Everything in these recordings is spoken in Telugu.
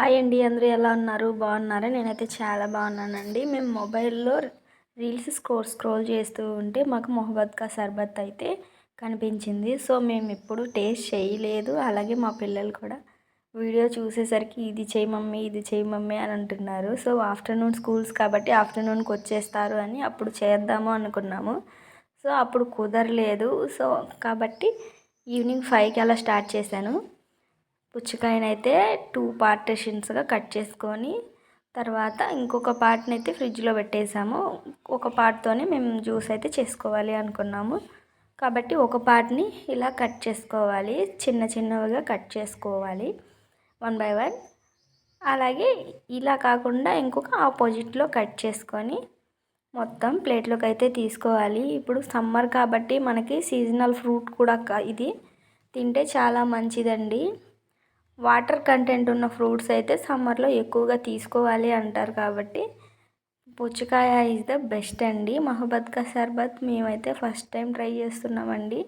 హాయ్ అండి, అందరూ ఎలా ఉన్నారు? బాగున్నారా? నేనైతే చాలా బాగున్నానండి. మేము మొబైల్లో రీల్స్ స్క్రోల్ చేస్తూ ఉంటే మాకు మొహబ్బత్ కా షర్బత్ అయితే కనిపించింది. సో మేము ఎప్పుడు టేస్ట్ చేయలేదు. అలాగే మా పిల్లలు కూడా వీడియో చూసేసరికి ఇది చేయి మమ్మీ, ఇది చేయి మమ్మీ అని అంటున్నారు. సో ఆఫ్టర్నూన్ స్కూల్స్ కాబట్టి ఆఫ్టర్నూన్కి వచ్చేస్తారు అని అప్పుడు చేద్దాము అనుకున్నాము. సో అప్పుడు కుదరలేదు. సో కాబట్టి ఈవినింగ్ 5కి అలా స్టార్ట్ చేశాను. పుచ్చకాయనైతే 2 పార్టిషన్స్గా కట్ చేసుకొని తర్వాత ఇంకొక పార్ట్ని అయితే ఫ్రిడ్జ్లో పెట్టేసాము. ఒక పార్ట్తోనే మేము జ్యూస్ అయితే చేసుకోవాలి అనుకున్నాము. కాబట్టి ఒక పార్ట్ని ఇలా కట్ చేసుకోవాలి, చిన్న చిన్నవిగా కట్ చేసుకోవాలి 1 బై 1. అలాగే ఇలా కాకుండా ఇంకొక ఆపోజిట్లో కట్ చేసుకొని మొత్తం ప్లేట్లోకి అయితే తీసుకోవాలి. ఇప్పుడు సమ్మర్ కాబట్టి మనకి సీజనల్ ఫ్రూట్ కూడా ఇది తింటే చాలా మంచిదండి. వాటర్ కంటెంట్ ఉన్న ఫ్రూట్స్ అయితే సమ్మర్లో ఎక్కువగా తీసుకోవాలి అంటారు. కాబట్టి పుచ్చకాయ ఈజ్ ద బెస్ట్ అండి. మొహబ్బత్ కా షర్బత్ మేమైతే ఫస్ట్ టైం ట్రై చేస్తున్నామండి.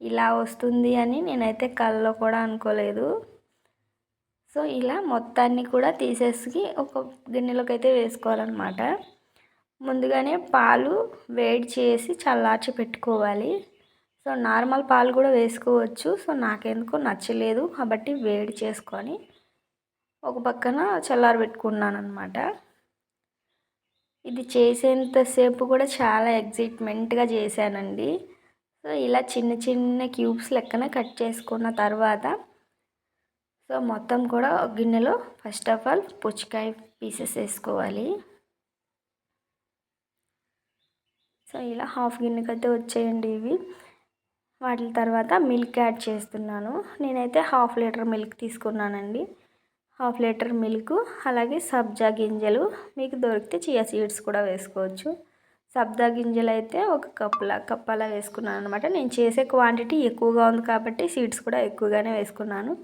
ఇలా వస్తుంది అని నేనైతే కల్లో కూడా అనుకోలేదు. సో ఇలా మొత్తాన్ని కూడా తీసేసి ఒక గిన్నెలోకి అయితే వేసుకోవాలన్నమాట. ముందుగానే పాలు వేడి చేసి చల్లార్చి పెట్టుకోవాలి. సో నార్మల్ పాలు కూడా వేసుకోవచ్చు. సో నాకెందుకో నచ్చలేదు కాబట్టి వేడి చేసుకొని ఒక పక్కన చల్లారబెట్టుకున్నాను అనమాట. ఇది చేసేంతసేపు కూడా చాలా ఎగ్జైట్మెంట్గా చేశానండి. సో ఇలా చిన్న చిన్న క్యూబ్స్ లెక్కన కట్ చేసుకున్న తర్వాత సో మొత్తం కూడా ఒక గిన్నెలో ఫస్ట్ ఆఫ్ ఆల్ పుచ్చకాయ పీసెస్ వేసుకోవాలి. సో ఇలా హాఫ్ గిన్నెకి అయితే వచ్చేయండి ఇవి. వాటి తర్వాత మిల్క్ యాడ్ చేస్తున్నాను. నేనైతే 1/2 లీటర్ మిల్క్ తీసుకున్నానండి. 1/2 లీటర్ మిల్క్, అలాగే సబ్జా గింజలు, మీకు దొరికితే చియా సీడ్స్ కూడా వేసుకోవచ్చు. సబ్జా గింజలు అయితే ఒక కప్ అలా వేసుకున్నాను అనమాట. నేను చేసే క్వాంటిటీ ఎక్కువగా ఉంది కాబట్టి సీడ్స్ కూడా ఎక్కువగానే వేసుకున్నాను.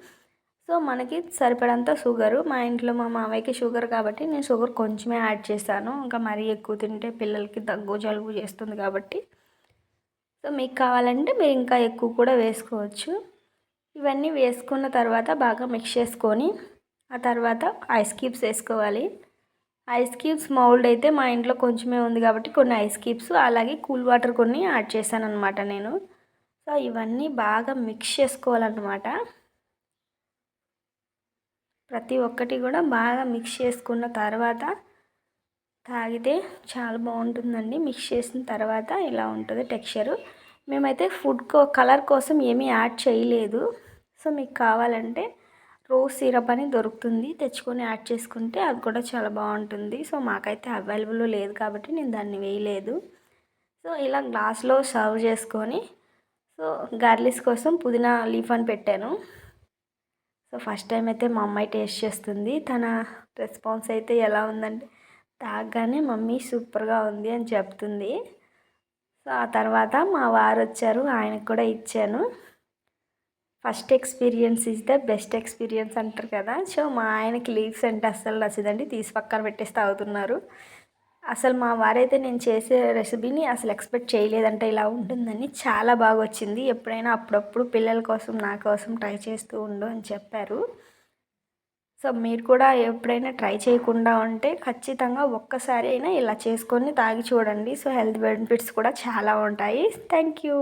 సో మనకి సరిపడంత షుగరు, మా ఇంట్లో మా మామయ్యకి షుగర్ కాబట్టి నేను షుగర్ కొంచెమే యాడ్ చేశాను. ఇంకా మరీ ఎక్కువ తింటే పిల్లలకి దగ్గు జలుబు చేస్తుంది కాబట్టి సో మీకు కావాలంటే మీరు ఇంకా ఎక్కువ కూడా వేసుకోవచ్చు. ఇవన్నీ వేసుకున్న తర్వాత బాగా మిక్స్ చేసుకొని ఆ తర్వాత ఐస్ క్యూబ్స్ వేసుకోవాలి. ఐస్ క్యూబ్స్ మౌల్డ్ అయితే మా ఇంట్లో కొంచెమే ఉంది కాబట్టి కొన్ని ఐస్ క్యూబ్స్, అలాగే కూల్ వాటర్ కొన్ని యాడ్ చేశాను అనమాట నేను. సో ఇవన్నీ బాగా మిక్స్ చేసుకోవాలన్నమాట. ప్రతి ఒక్కటి కూడా బాగా మిక్స్ చేసుకున్న తర్వాత తాగితే చాలా బాగుంటుందండి. మిక్స్ చేసిన తర్వాత ఇలా ఉంటుంది టెక్స్చరు. మేమైతే కలర్ కోసం ఏమీ యాడ్ చేయలేదు. సో మీకు కావాలంటే రోజ్ సిరప్ అని దొరుకుతుంది, తెచ్చుకొని యాడ్ చేసుకుంటే అది కూడా చాలా బాగుంటుంది. సో మాకైతే అవైలబుల్ లేదు కాబట్టి నేను దాన్ని వేయలేదు. సో ఇలా గ్లాస్లో సర్వ్ చేసుకొని సో గార్లిక్స్ కోసం పుదీనా లీఫ్ అని పెట్టాను. సో ఫస్ట్ టైం అయితే మా అమ్మాయి టేస్ట్ చేస్తుంది. తన రెస్పాన్స్ అయితే ఎలా ఉందంటే తాగగానే మమ్మీ సూపర్గా ఉంది అని చెప్తుంది. సో ఆ తర్వాత మా వారు వచ్చారు, ఆయనకు కూడా ఇచ్చాను. First experience is the best experience అంటారు కదా. సో మా ఆయనకి లీవ్స్ అంటే అస్సలు నచ్చదండి, తీసి పక్కన పెట్టేసి తాగుతున్నారు. అసలు మా వారైతే నేను చేసే రెసిపీని అసలు ఎక్స్పెక్ట్ చేయలేదంటే ఇలా ఉంటుందని. చాలా బాగా వచ్చింది. ఎప్పుడైనా అప్పుడప్పుడు పిల్లల కోసం నా కోసం ట్రై చేస్తూ ఉండు అని చెప్పారు. సో మీరు కూడా ఎప్పుడైనా ట్రై చేయకుండా ఉంటే ఖచ్చితంగా ఒక్కసారి అయినా ఇలా చేసుకొని తాగి చూడండి. సో హెల్త్ బెనిఫిట్స్ కూడా చాలా ఉంటాయి. Thank you.